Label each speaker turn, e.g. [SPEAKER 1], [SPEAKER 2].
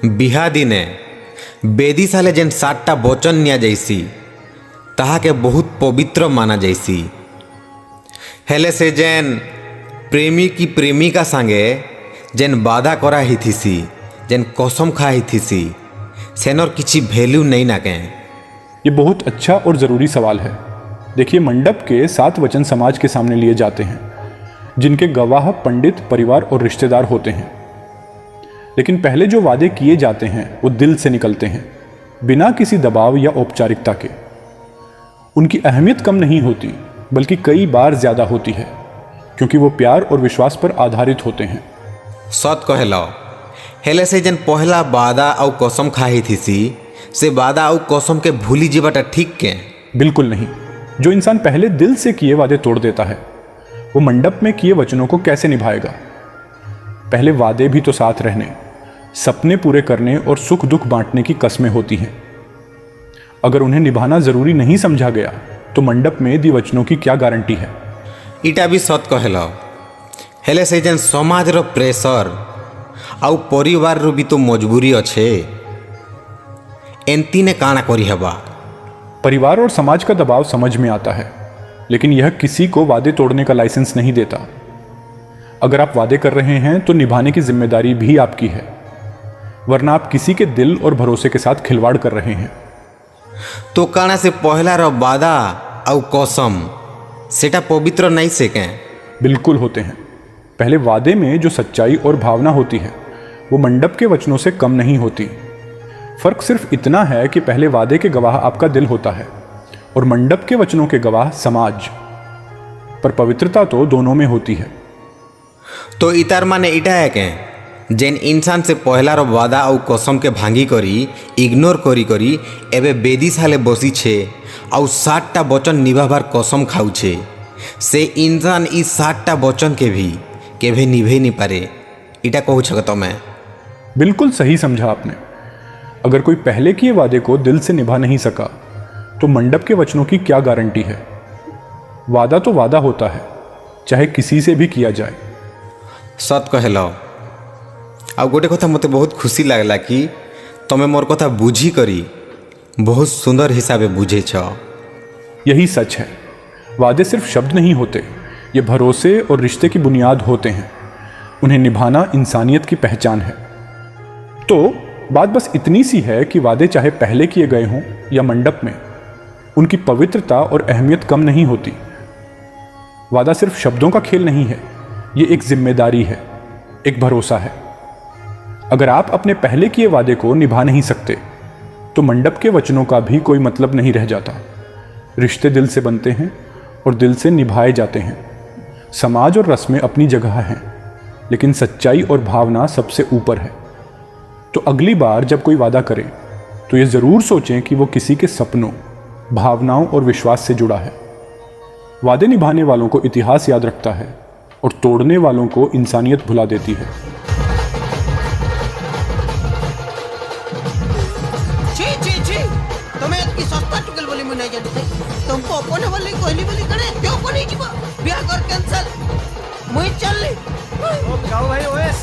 [SPEAKER 1] बिहा दिने बेदी साले जेन 7टा वचन निया जाइसी ताहाके बहुत पवित्र माना जाइसी। हेले से जेन प्रेमी की प्रेमिका संगे जेन बाधा करा ही थीसी, जेन कसम खा ही थीसी, सेनर किसी वैल्यू नहीं नाके।
[SPEAKER 2] ये बहुत अच्छा और ज़रूरी सवाल है। देखिए, मंडप के 7 वचन समाज के सामने लिए जाते हैं, जिनके गवाह पंडित, परिवार और रिश्तेदार होते हैं। लेकिन पहले जो वादे किए जाते हैं वो दिल से निकलते हैं, बिना किसी दबाव या औपचारिकता के। उनकी अहमियत कम नहीं होती, बल्कि कई बार ज़्यादा होती है, क्योंकि वो प्यार और विश्वास पर आधारित होते हैं।
[SPEAKER 1] सत कहलो। हेले से जेन पहला वादा और कसम खाही थीसी से वादा और कसम के भूली जीवाटा ठीक के?
[SPEAKER 2] बिल्कुल नहीं। जो इंसान पहले दिल से किए वादे तोड़ देता है, वो मंडप में किए वचनों को कैसे निभाएगा? पहले वादे भी तो साथ रहने, सपने पूरे करने और सुख दुख बांटने की कस्में होती हैं। अगर उन्हें निभाना जरूरी नहीं समझा गया तो मंडप में दी वचनों की क्या गारंटी है?
[SPEAKER 1] इटा भी सत कहलो। हेले से जेन समाज रो प्रेशर आउ परिवार रो भी तो मजबूरी अच्छे, एंती ने काना करी हबा।
[SPEAKER 2] परिवार और समाज का दबाव समझ में आता है, लेकिन यह किसी को वादे तोड़ने का लाइसेंस नहीं देता। अगर आप वादे कर रहे हैं तो निभाने की जिम्मेदारी भी आपकी है, वरना आप किसी के दिल और भरोसे के साथ खिलवाड़ कर रहे हैं।
[SPEAKER 1] तो काना से पहला रो वादा और कसम सेटा पवित्र नहीं सेके?
[SPEAKER 2] बिल्कुल होते हैं। पहले वादे में जो सच्चाई और भावना होती है वो मंडप के वचनों से कम नहीं होती। फर्क सिर्फ इतना है कि पहले वादे के गवाह आपका दिल होता है और मंडप के वचनों के गवाह समाज। पर पवित्रता तो दोनों में होती है।
[SPEAKER 1] तो इतार माने इटा है के जेन इंसान से पहला रो वादा और कसम के भांगी करी, इग्नोर करी करी एबे बेदी साले बसी छे और 7टा वचन निभाबार कसम खाऊ छे, से इंसान इस 7टा वचन के भी केभे निभे नहीं पारे। इटा कहू छक तो मैं?
[SPEAKER 2] बिल्कुल सही समझा आपने। अगर कोई पहले किए वादे को दिल से निभा नहीं सका तो मंडप के वचनों की क्या गारंटी है? वादा तो वादा होता है, चाहे किसी से भी किया जाए।
[SPEAKER 1] सत कहलो। आ गोटे कथा मते बहुत खुशी लागला कि तमे मोर कथा बुझी करी बहुत सुंदर हिसाबे बुझे छ।
[SPEAKER 2] यही सच है। वादे सिर्फ शब्द नहीं होते, ये भरोसे और रिश्ते की बुनियाद होते हैं। उन्हें निभाना इंसानियत की पहचान है। तो बात बस इतनी सी है कि वादे चाहे पहले किए गए हों या मंडप में, उनकी पवित्रता और अहमियत कम नहीं होती। वादा सिर्फ शब्दों का खेल नहीं है, ये एक जिम्मेदारी है, एक भरोसा है। अगर आप अपने पहले किए वादे को निभा नहीं सकते तो मंडप के वचनों का भी कोई मतलब नहीं रह जाता। रिश्ते दिल से बनते हैं और दिल से निभाए जाते हैं। समाज और रस्में अपनी जगह हैं, लेकिन सच्चाई और भावना सबसे ऊपर है। तो अगली बार जब कोई वादा करे तो ये ज़रूर सोचें कि वो किसी के सपनों, भावनाओं और विश्वास से जुड़ा है। वादे निभाने वालों को इतिहास याद रखता है और तोड़ने वालों को इंसानियत भुला देती है।
[SPEAKER 3] तुम्हें इतनी सस्ता चुकल बोली मैं नहीं जानती। तुमको अपन वाली कोहली बोली करे क्यों कोनी जीवा? ब्याह कर कैंसिल। मुई चल ली।
[SPEAKER 4] ओ गाओ भाई ओएस।